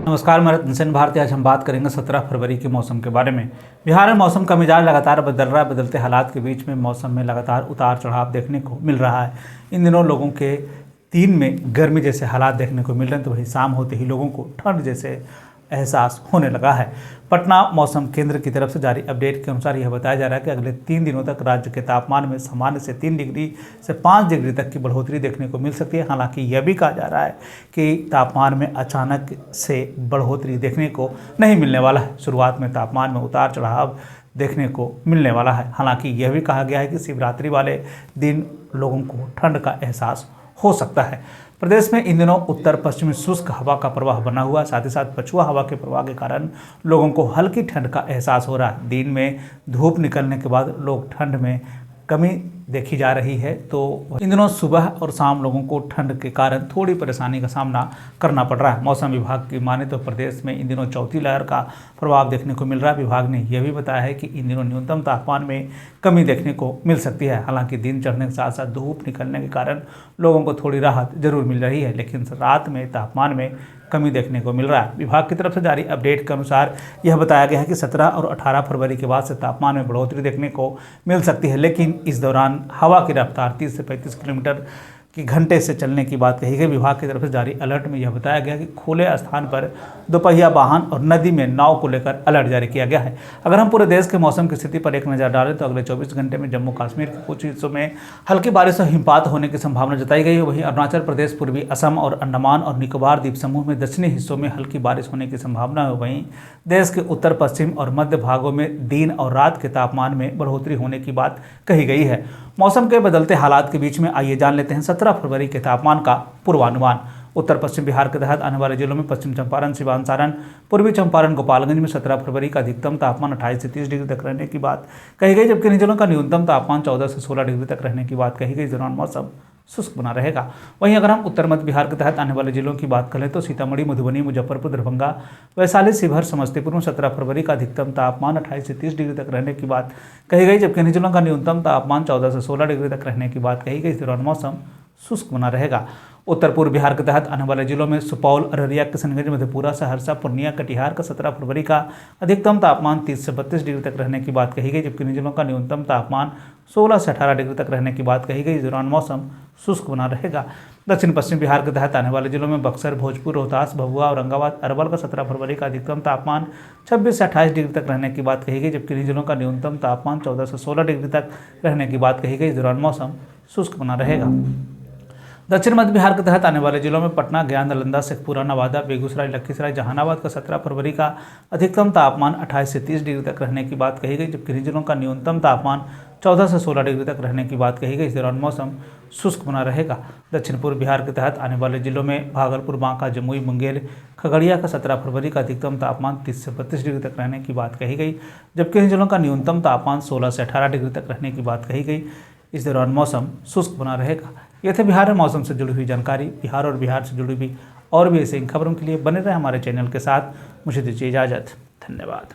नमस्कार, मैं रतन भारती। आज हम बात करेंगे 17 फरवरी के मौसम के बारे में। बिहार में मौसम का मिजाज लगातार बदल रहा है। बदलते हालात के बीच में मौसम में लगातार उतार चढ़ाव देखने को मिल रहा है। इन दिनों लोगों के दिन में गर्मी जैसे हालात देखने को मिल रहे हैं, तो वही शाम होते ही लोगों को ठंड जैसे एहसास होने लगा है। पटना मौसम केंद्र की तरफ से जारी अपडेट के अनुसार यह बताया जा रहा है कि अगले 3 दिनों तक राज्य के तापमान में सामान्य से 3 डिग्री से 5 डिग्री तक की बढ़ोतरी देखने को मिल सकती है। हालांकि यह भी कहा जा रहा है कि तापमान में अचानक से बढ़ोतरी देखने को नहीं मिलने वाला है। शुरुआत में तापमान में उतार चढ़ाव देखने को मिलने वाला है। हालांकि यह भी कहा गया है कि शिवरात्रि वाले दिन लोगों को ठंड का एहसास हो सकता है। प्रदेश में इन दिनों उत्तर पश्चिमी शुष्क हवा का प्रवाह बना हुआ है। साथ ही साथ पछुआ हवा के प्रवाह के कारण लोगों को हल्की ठंड का एहसास हो रहा है। दिन में धूप निकलने के बाद लोग ठंड में कमी देखी जा रही है, तो इन दिनों सुबह और शाम लोगों को ठंड के कारण थोड़ी परेशानी का सामना करना पड़ रहा है। मौसम विभाग की माने तो प्रदेश में इन दिनों चौथी लहर का प्रभाव देखने को मिल रहा है। विभाग ने यह भी बताया है कि इन दिनों न्यूनतम तापमान में कमी देखने को मिल सकती है। हालांकि दिन चढ़ने के साथ साथ धूप निकलने के कारण लोगों को थोड़ी राहत जरूर मिल रही है, लेकिन रात में तापमान में कमी देखने को मिल रहा है। विभाग की तरफ से जारी अपडेट के अनुसार यह बताया गया है कि 17 और 18 फरवरी के बाद से तापमान में बढ़ोतरी देखने को मिल सकती है, लेकिन इस दौरान हवा की रफ्तार 30 से 35 किलोमीटर की घंटे से चलने की बात कही गई। विभाग की तरफ से जारी अलर्ट में यह बताया गया कि खुले स्थान पर दोपहिया वाहन और नदी में नाव को लेकर अलर्ट जारी किया गया है। अगर हम पूरे देश के मौसम की स्थिति पर एक नज़र डालें तो अगले 24 घंटे में जम्मू कश्मीर के कुछ हिस्सों में हल्की बारिश और हिमपात होने की संभावना जताई गई है। वहीं अरुणाचल प्रदेश, पूर्वी असम और अंडमान और निकोबार द्वीप समूह में दक्षिणी हिस्सों में हल्की बारिश होने की संभावना है। वहीं देश के उत्तर पश्चिम और मध्य भागों में दिन और रात के तापमान में बढ़ोतरी होने की बात कही गई है। मौसम के बदलते हालात के बीच में आइए जान लेते हैं 17 फरवरी के तापमान का पूर्वानुमान। उत्तर पश्चिम बिहार के तहत आने वाले जिलों में पश्चिम चंपारण, सिवान, सारण, पूर्वी चंपारण, गोपालगंज में 17 फरवरी का अधिकतम तापमान 28 से 30 डिग्री तक रहने की बात कही गई, जबकि इन जिलों का न्यूनतम तापमान 14 से 16 डिग्री तक रहने की बात कही गई। इस दौरान मौसम शुष्क बना रहेगा। वहीं अगर हम उत्तर मध्य बिहार के तहत आने वाले जिलों की बात करें तो सीतामढ़ी, मधुबनी, मुजफ्फरपुर, दरभंगा, वैशाली, शिवहर, समस्तीपुर में 17 फरवरी का अधिकतम तापमान 28 से 30 डिग्री तक रहने की बात कही गई, जबकि इन जिलों का न्यूनतम तापमान 14 से 16 डिग्री तक रहने की बात कही गई। इस दौरान मौसम शुष्क बना रहेगा। उत्तर पूर्व बिहार के तहत आने वाले जिलों में सुपौल, अररिया, किशनगंज, मधेपुरा, सहरसा, पूर्णिया, कटिहार का 17 फरवरी का अधिकतम तापमान 30 से 32 डिग्री तक रहने की बात कही गई, जबकि इन जिलों का न्यूनतम तापमान 16 से 18 डिग्री तक रहने की बात कही गई। इस दौरान मौसम शुष्क बना रहेगा। दक्षिण पश्चिम बिहार के तहत आने वाले जिलों में बक्सर, भोजपुर, रोहतास, भभुआ, औरंगाबाद, अरवल का 17 फरवरी का अधिकतम तापमान 26 से 28 डिग्री तक रहने की बात कही गई, जबकि इन जिलों का न्यूनतम तापमान 14 से 16 डिग्री तक रहने की बात कही गई। इस दौरान मौसम शुष्क बना रहेगा। दक्षिण मध्य बिहार के तहत आने वाले जिलों में पटना, गया, नालंदा, शेखपुरा, नवादा, बेगूसराय, लखीसराय, जहानाबाद का 17 फरवरी का अधिकतम तापमान 28 से 30 डिग्री तक रहने की बात कही गई, जबकि इन जिलों का न्यूनतम तापमान 14 से 16 डिग्री तक रहने की बात कही गई। इस दौरान मौसम शुष्क बना रहेगा। दक्षिण पूर्व बिहार के तहत आने वाले जिलों में भागलपुर, बांका, जमुई, मुंगेर, खगड़िया का 17 फरवरी का अधिकतम तापमान 30 से 32 डिग्री तक रहने की बात कही गई, जबकि इन जिलों का न्यूनतम तापमान 16 से 18 डिग्री तक रहने की बात कही गई। इस दौरान मौसम शुष्क बना रहेगा। यह थे बिहार में मौसम से जुड़ी हुई जानकारी। बिहार और बिहार से जुड़ी हुई और भी ऐसे खबरों के लिए बने रहे हमारे चैनल के साथ। मुझे दीजिए इजाज़त। धन्यवाद।